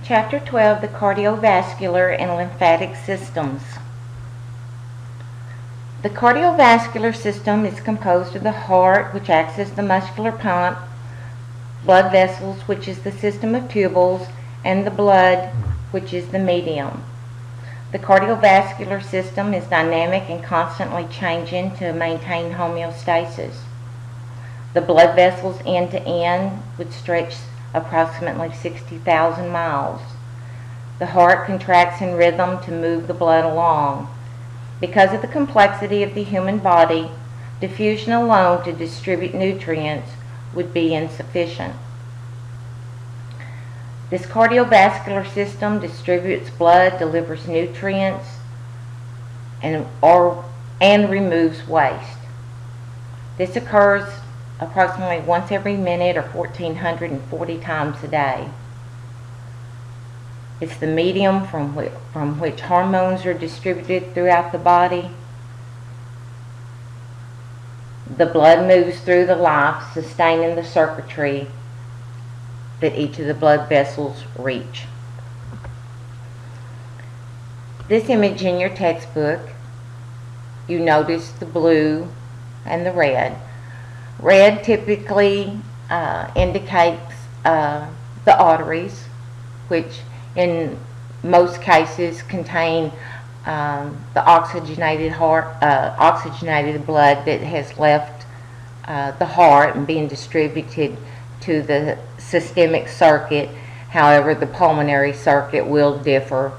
Chapter 12, the Cardiovascular and Lymphatic Systems. The cardiovascular system is composed of the heart, which acts as the muscular pump, blood vessels, which is the system of tubules, and the blood, which is the medium. The cardiovascular system is dynamic and constantly changing to maintain homeostasis. The blood vessels end to end would stretch approximately 60,000 miles. The heart contracts in rhythm to move the blood along. Because of the complexity of the human body, diffusion alone to distribute nutrients would be insufficient. This cardiovascular system distributes blood, delivers nutrients, and removes waste. This occurs approximately once every minute or 1,440 times a day. It's the medium from which hormones are distributed throughout the body. The blood moves through the life, sustaining the circuitry that each of the blood vessels reach. This image in your textbook, you notice the blue and the red. Red typically indicates the arteries, which in most cases contain the oxygenated blood that has left the heart and being distributed to the systemic circuit. However, the pulmonary circuit will differ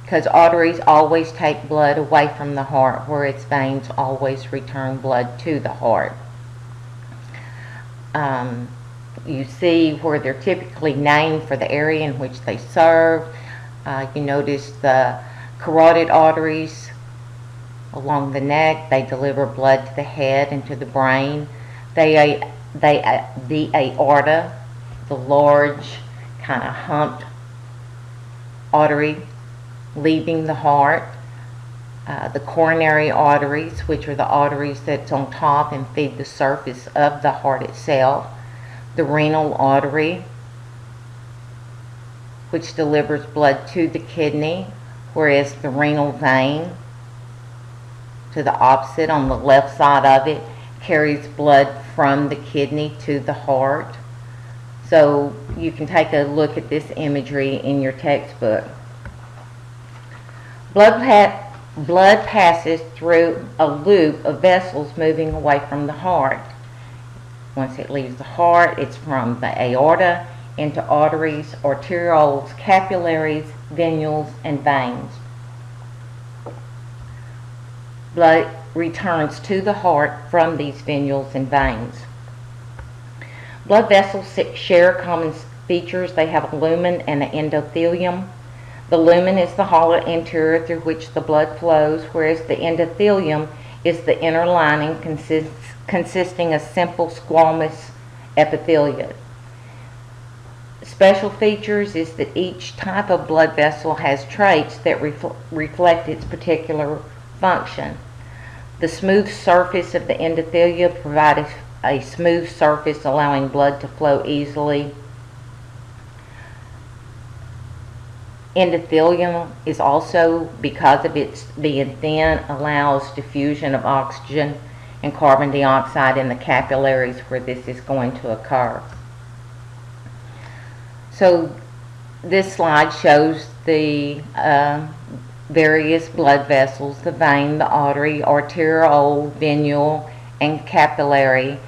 because arteries always take blood away from the heart, whereas veins always return blood to the heart. You see where they're typically named for the area in which they serve. You notice the carotid arteries along the neck. They deliver blood to the head and to the brain. The aorta, the large kind of humped artery leaving the heart. The coronary arteries, which are the arteries that's on top and feed the surface of the heart itself. The renal artery, which delivers blood to the kidney, whereas the renal vein, to the opposite on the left side of it, carries blood from the kidney to the heart. So you can take a look at this imagery in your textbook. Blood passes through a loop of vessels moving away from the heart. Once it leaves the heart, it's from the aorta into arteries, arterioles, capillaries, venules, and veins. Blood returns to the heart from these venules and veins. Blood vessels share common features. They have a lumen and an endothelium. The lumen is the hollow interior through which the blood flows, whereas the endothelium is the inner lining consisting of simple squamous epithelium. Special features is that each type of blood vessel has traits that reflect its particular function. The smooth surface of the endothelium provides a smooth surface allowing blood to flow easily. Endothelium is also, because of its being thin, allows diffusion of oxygen and carbon dioxide in the capillaries where this is going to occur. So this slide shows the various blood vessels, the vein, the artery, arteriole, venule, and capillary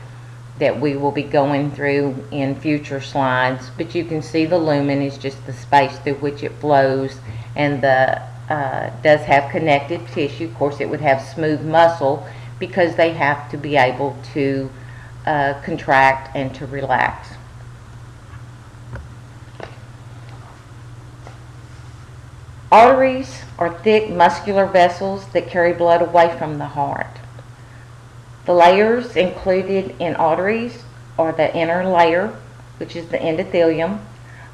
that we will be going through in future slides. But you can see the lumen is just the space through which it flows, and does have connective tissue. Of course, it would have smooth muscle because they have to be able to contract and to relax. Arteries are thick muscular vessels that carry blood away from the heart. The layers included in arteries are the inner layer, which is the endothelium,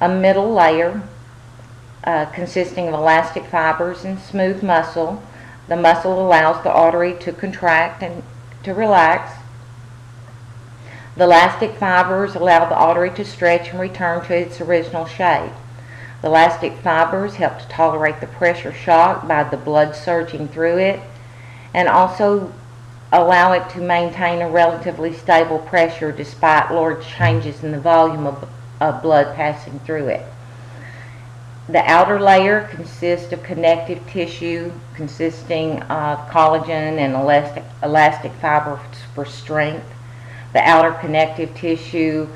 a middle layer consisting of elastic fibers and smooth muscle. The muscle allows the artery to contract and to relax. The elastic fibers allow the artery to stretch and return to its original shape. The elastic fibers help to tolerate the pressure shock by the blood surging through it, and also allow it to maintain a relatively stable pressure despite large changes in the volume of blood passing through it. The outer layer consists of connective tissue consisting of collagen and elastic fibers for strength. The outer connective tissue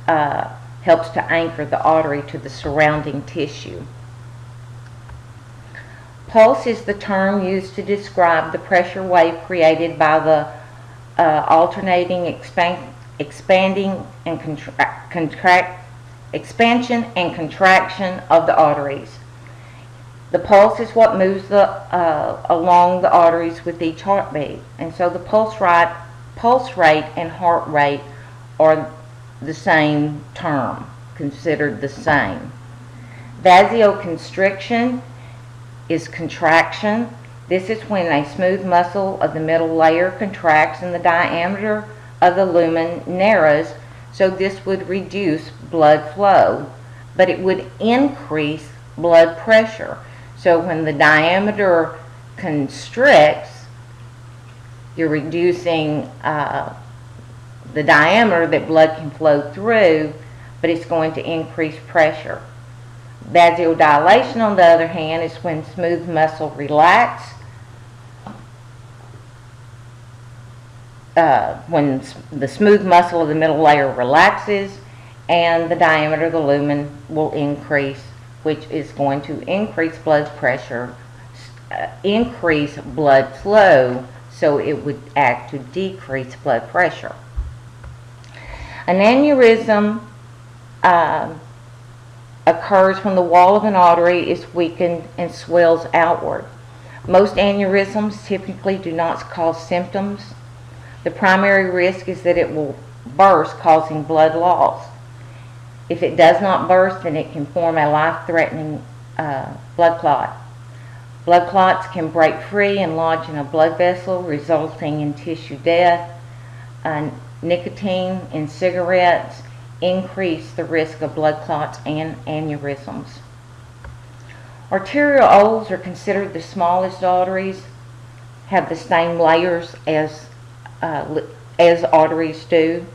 helps to anchor the artery to the surrounding tissue. Pulse is the term used to describe the pressure wave created by the alternating expansion and contraction of the arteries. The pulse is what moves along the arteries with each heartbeat, and so the pulse rate and heart rate are the same term, considered the same. Vasoconstriction is contraction. This is when a smooth muscle of the middle layer contracts and the diameter of the lumen narrows, so this would reduce blood flow, but it would increase blood pressure. So when the diameter constricts, you're reducing the diameter that blood can flow through, but it's going to increase pressure. Vasodilation, on the other hand, is when smooth muscle relaxes, when the smooth muscle of the middle layer relaxes and the diameter of the lumen will increase, which is going to increase blood pressure, increase blood flow, so it would act to decrease blood pressure. An aneurysm occurs when the wall of an artery is weakened and swells outward. Most aneurysms typically do not cause symptoms. The primary risk is that it will burst, causing blood loss. If it does not burst, then it can form a life-threatening blood clot. Blood clots can break free and lodge in a blood vessel, resulting in tissue death. Nicotine in cigarettes increase the risk of blood clots and aneurysms. Arterioles are considered the smallest arteries, have the same layers as arteries do.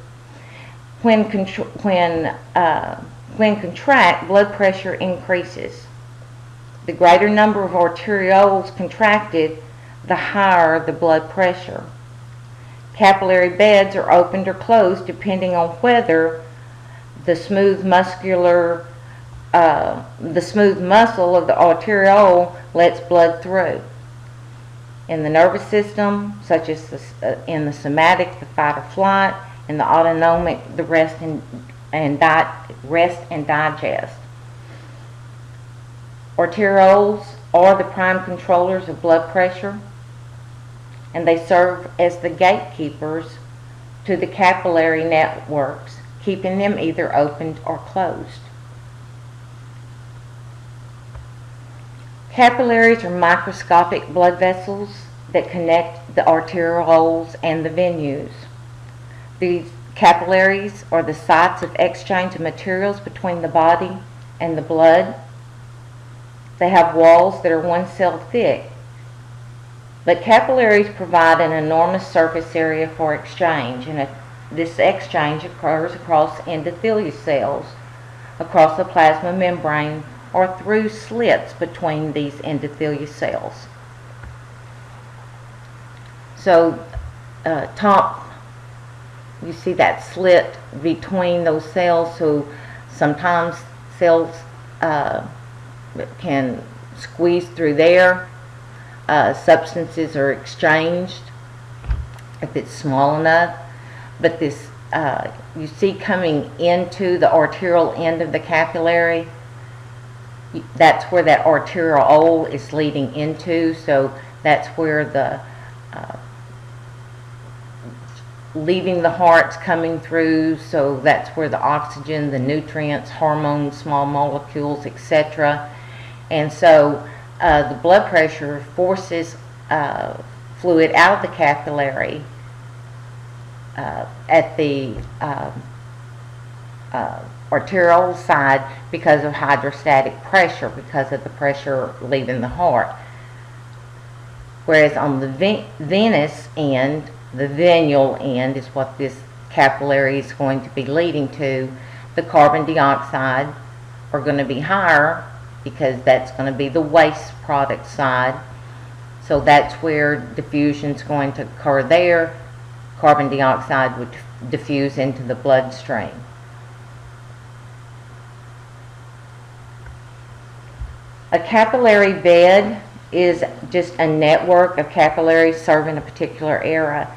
When contract, blood pressure increases. The greater number of arterioles contracted, the higher the blood pressure. Capillary beds are opened or closed depending on whether the smooth muscle of the arteriole lets blood through. In the nervous system, such as in the somatic, the fight or flight, in the autonomic, the rest and digest. Arterioles are the prime controllers of blood pressure, and they serve as the gatekeepers to the capillary networks, keeping them either opened or closed. Capillaries are microscopic blood vessels that connect the arterioles and the venules. These capillaries are the sites of exchange of materials between the body and the blood. They have walls that are 1 cell thick, but capillaries provide an enormous surface area for exchange, and this exchange occurs across endothelial cells, across the plasma membrane, or through slits between these endothelial cells. So top, you see that slit between those cells, so sometimes cells can squeeze through there. Substances are exchanged if it's small enough, but this you see coming into the arterial end of the capillary, that's where that arteriole is leading into, so that's where the leaving the heart's coming through, so that's where the oxygen, the nutrients, hormones, small molecules, etc. And so the blood pressure forces fluid out of the capillary at the arterial side because of hydrostatic pressure, because of the pressure leaving the heart. Whereas on the venous end, the venule end is what this capillary is going to be leading to. The carbon dioxide are going to be higher because that's going to be the waste product side. So that's where diffusion is going to occur there. Carbon dioxide would diffuse into the bloodstream. A capillary bed is just a network of capillaries serving a particular area.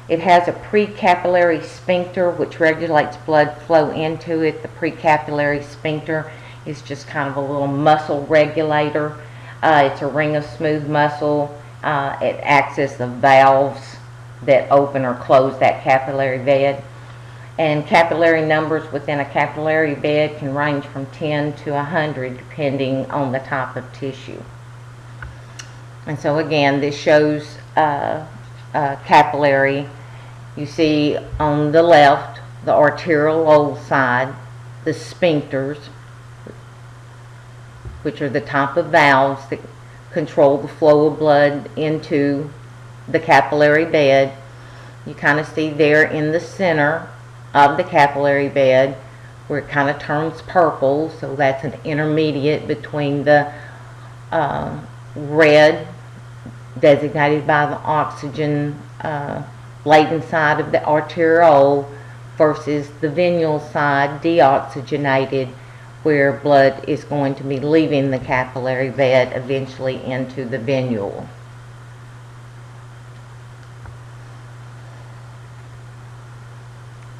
It has a precapillary sphincter which regulates blood flow into it. The precapillary sphincter is just kind of a little muscle regulator. It's a ring of smooth muscle. It acts as the valves that open or close that capillary bed. And capillary numbers within a capillary bed can range from 10 to 100 depending on the type of tissue. And so again, this shows capillary. You see on the left the arteriole side, the sphincters, which are the type of valves that control the flow of blood into the capillary bed. You kind of see there in the center of the capillary bed where it kind of turns purple, so that's an intermediate between the red designated by the oxygen laden side of the arteriole versus the venule side deoxygenated, where blood is going to be leaving the capillary bed eventually into the venule.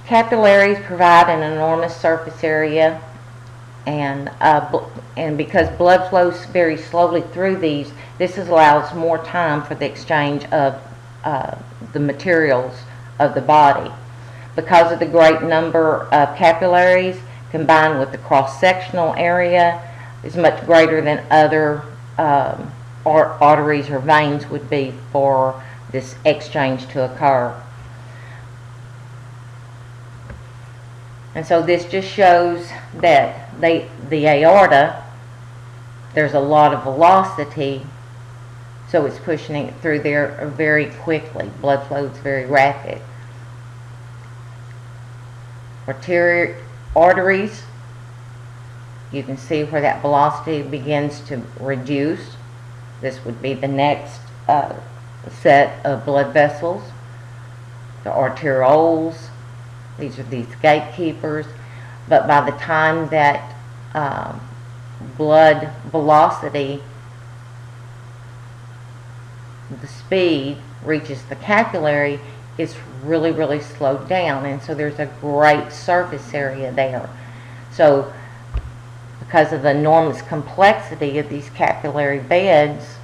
Capillaries provide an enormous surface area, and because blood flows very slowly through these, this allows more time for the exchange of the materials of the body. Because of the great number of capillaries combined with the cross-sectional area is much greater than other arteries or veins would be for this exchange to occur. And so this just shows that the aorta, there's a lot of velocity, so it's pushing it through there very quickly. Blood flow is very rapid. Arteries, you can see where that velocity begins to reduce. This would be the next set of blood vessels. The arterioles, these are these gatekeepers, but by the time that blood velocity, the speed reaches the capillary, it's really, really slowed down, and so there's a great surface area there. So because of the enormous complexity of these capillary beds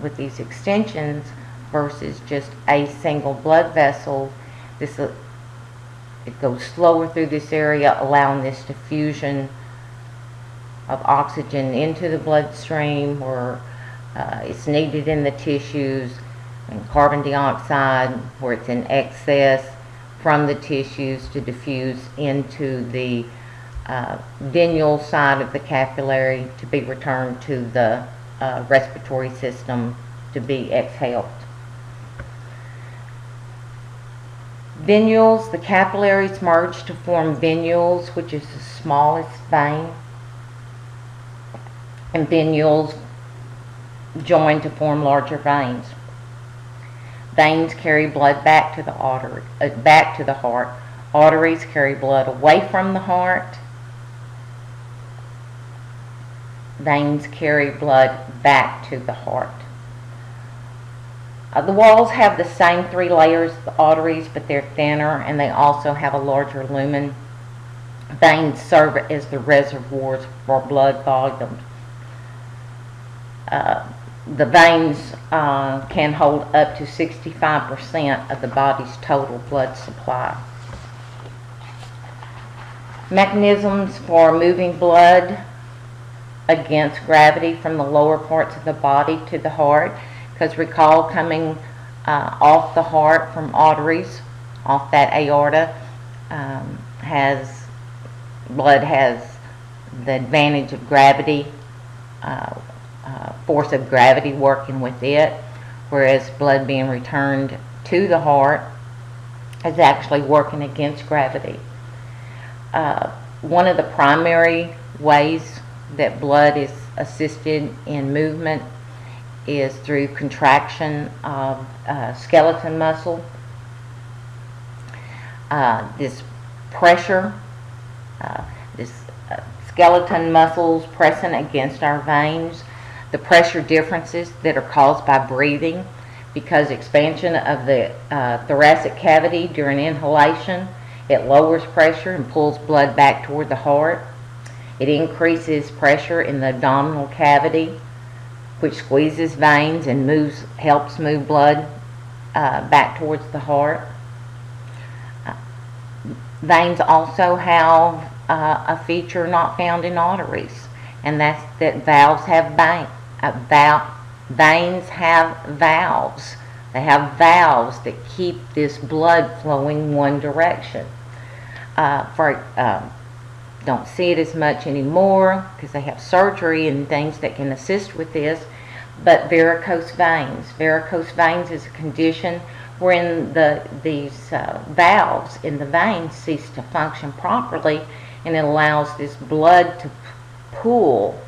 with these extensions versus just a single blood vessel, it goes slower through this area, allowing this diffusion of oxygen into the bloodstream where it's needed in the tissues, and carbon dioxide where it's in excess from the tissues to diffuse into the venule side of the capillary to be returned to the respiratory system to be exhaled. Venules, the capillaries merge to form venules, which is the smallest vein, and venules join to form larger veins. Veins carry blood back to the heart. Arteries carry blood away from the heart. Veins carry blood back to the heart. The walls have the same three layers of the arteries, but they're thinner, and they also have a larger lumen. Veins serve as the reservoirs for blood volume. The veins can hold up to 65% of the body's total blood supply. Mechanisms for moving blood against gravity from the lower parts of the body to the heart, because recall coming off the heart from arteries, off that aorta, has blood has the advantage of gravity, force of gravity working with it, whereas blood being returned to the heart is actually working against gravity. One of the primary ways that blood is assisted in movement is through contraction of skeleton muscle. This pressure, this skeleton muscles pressing against our veins, the pressure differences that are caused by breathing, because expansion of the thoracic cavity during inhalation, it lowers pressure and pulls blood back toward the heart. It increases pressure in the abdominal cavity, which squeezes veins and helps move blood back towards the heart. Veins also have a feature not found in arteries, and that's that valves have veins have valves. They have valves that keep this blood flowing one direction. Don't see it as much anymore because they have surgery and things that can assist with this, but varicose veins. Varicose veins is a condition wherein these valves in the veins cease to function properly, and it allows this blood to pool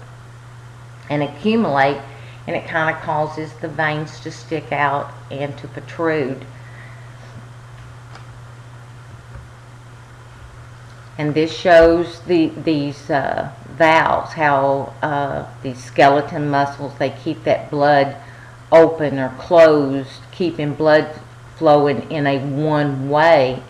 and accumulate, and it kind of causes the veins to stick out and to protrude. And this shows these valves, how these skeleton muscles, they keep that blood open or closed, keeping blood flowing in a one way